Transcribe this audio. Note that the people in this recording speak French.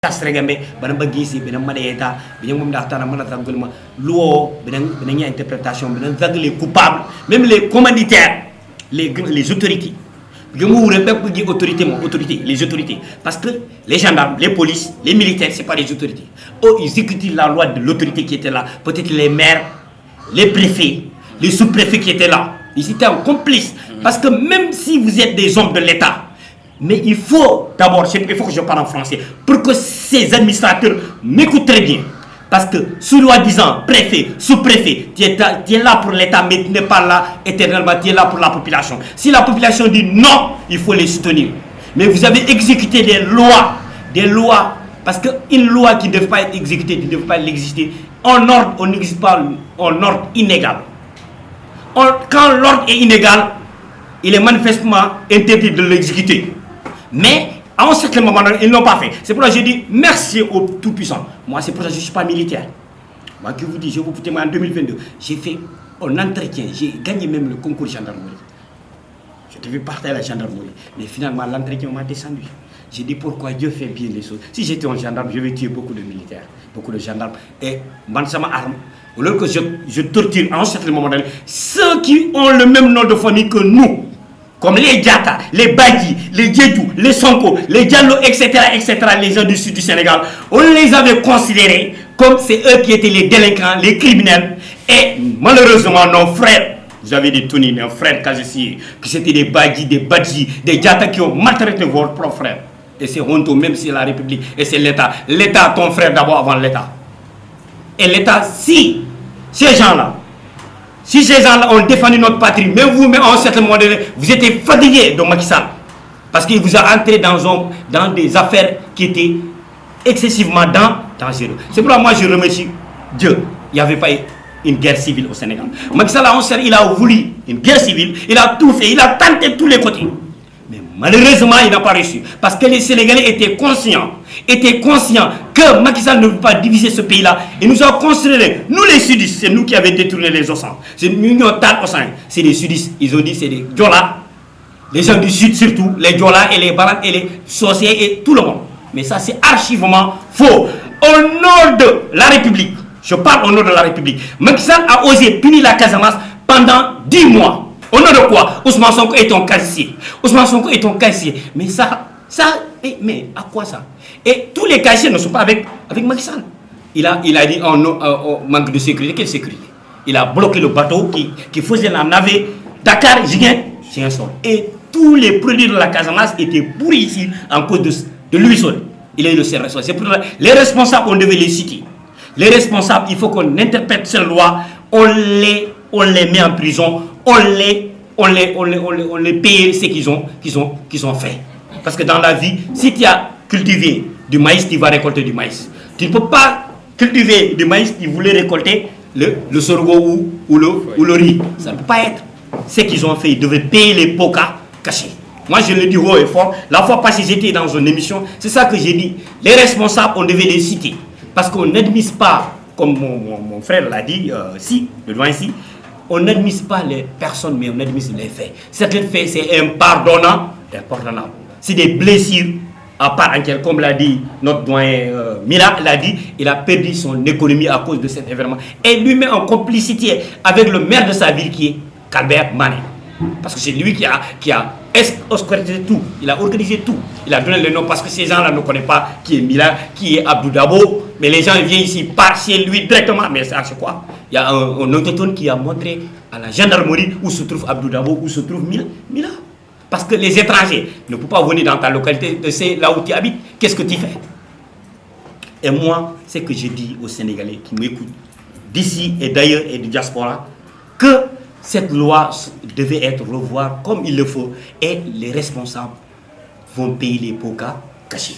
Kasregambe bana bagisi bena madeta bena mom daftana mana tangulma loi bena interprétation bena les coupables même les commanditaires les autorités les autorités parce que les gendarmes les polices les militaires c'est pas les autorités ils exécutent la loi de l'autorité qui était là peut-être les maires les préfets les sous-préfets qui étaient là ils étaient en complice parce que même si vous êtes des hommes de l'État. Mais il faut d'abord, il faut que je parle en français, pour que ces administrateurs m'écoutent très bien. Parce que, soi-disant, préfet, sous-préfet, tu es là pour l'État, mais tu n'es pas là éternellement, tu es là pour la population. Si la population dit non, il faut les soutenir. Mais vous avez exécuté des lois, parce qu'une loi qui ne devait pas être exécutée, qui ne devait pas exister, en ordre, on n'existe pas en ordre inégal. Quand l'ordre est inégal, il est manifestement interdit de l'exécuter. Mais à un certain moment, ils ne l'ont pas fait. C'est pour ça que je dis merci au Tout-Puissant. Moi, c'est pour ça que je ne suis pas militaire. Moi, qui vous dis, je vous dis, en 2022, j'ai fait un entretien, j'ai gagné même le concours de gendarmerie. Je devais partir à la gendarmerie. Mais finalement, l'entretien m'a descendu. J'ai dit pourquoi Dieu fait bien les choses. Si j'étais un gendarme, je vais tuer beaucoup de militaires, beaucoup de gendarmes. Et moi, ça m'arme. Au lieu que je torture à un certain moment donné, ceux qui ont le même nom de famille que nous. Comme les Diata, les Badji, les Djedou, les Sonko, les Diallo, etc., les gens du sud du Sénégal, on les avait considérés comme c'est eux qui étaient les délinquants, les criminels. Et malheureusement, nos frères, vous avez des Tony, nos frères Kazessi, que c'était des Badji, des Diata qui ont maltraité votre propre frère. Et c'est honteux, même si c'est la République et c'est l'État. L'État, ton frère d'abord avant l'État. Et l'État, si ces gens-là, si ces gens-là ont défendu notre patrie, mais vous, mais en un certain moment donné, vous étiez fatigué de Macky Sall. Parce qu'il vous a entré dans des affaires qui étaient excessivement dangereuses. C'est pourquoi moi je remercie Dieu. Il n'y avait pas une guerre civile au Sénégal. Macky Sall, il a voulu une guerre civile, il a tout fait, il a tenté de tous les côtés. Mais malheureusement, il n'a pas réussi. Parce que les Sénégalais étaient conscients que Macky Sall ne veut pas diviser ce pays-là. Et nous avons construit, nous les sudistes, c'est nous qui avons détourné les Ossans. C'est nous qui avons au sein. C'est les sudistes, ils ont dit c'est des Diola. Les gens du sud surtout, les Diola et les Baran et les sorciers et tout le monde. Mais ça c'est archivement faux. Au nom de la République, je parle au nom de la République, Macky Sall a osé punir la Casamance pendant 10 mois. Au nom de quoi? Ousmane Sonko est ton casier. Ousmane Sonko est ton casier. Mais mais à quoi ça? Et tous les casiers ne sont pas avec Macky Sall. Il a dit en manque de sécurité. Quelle sécurité? Il a bloqué le bateau qui faisait la navette Dakar-Ziguinchor. Et tous les produits de la Casamance étaient pourris ici en cause de lui seul. Il a eu le responsable. C'est pour les responsables, on devait les citer. Les responsables, il faut qu'on interprète ces lois, on les met en prison, on les paye ce qu'ils ont fait. Parce que dans la vie, si tu as cultivé du maïs, tu vas récolter du maïs. Tu ne peux pas cultiver du maïs, tu voulais récolter le sorgho ou le riz. Ça ne peut pas être. Ce qu'ils ont fait, ils devaient payer les pokas cachés. Moi, je le dis haut et fort. La fois passée, j'étais dans une émission. C'est ça que j'ai dit. Les responsables, on devait les citer. Parce qu'on n'admise pas, comme mon frère l'a dit, ici, on n'admise pas les personnes, mais on admise les faits. Certains faits, c'est impardonnable. C'est des blessures à part entière, comme l'a dit notre doyen Mila, l'a dit, il a perdu son économie à cause de cet événement. Et lui-même en complicité avec le maire de sa ville qui est Calbert Mané. Parce que c'est lui qui a organisé tout. Il a organisé tout. Il a donné le nom parce que ces gens-là ne connaissent pas qui est Mila, qui est Abdou Dabo. Mais les gens viennent ici par chez lui directement. Mais ça, c'est quoi? Il y a un autochtone qui a montré à la gendarmerie où se trouve Abdou Dabo, où se trouve Mila. Parce que les étrangers ne peuvent pas venir dans ta localité, c'est là où tu habites. Qu'est-ce que tu fais? Et moi, c'est que je dis aux Sénégalais qui m'écoutent, d'ici et d'ailleurs et du diaspora, que cette loi devait être revue comme il le faut et les responsables vont payer les pokas cachés.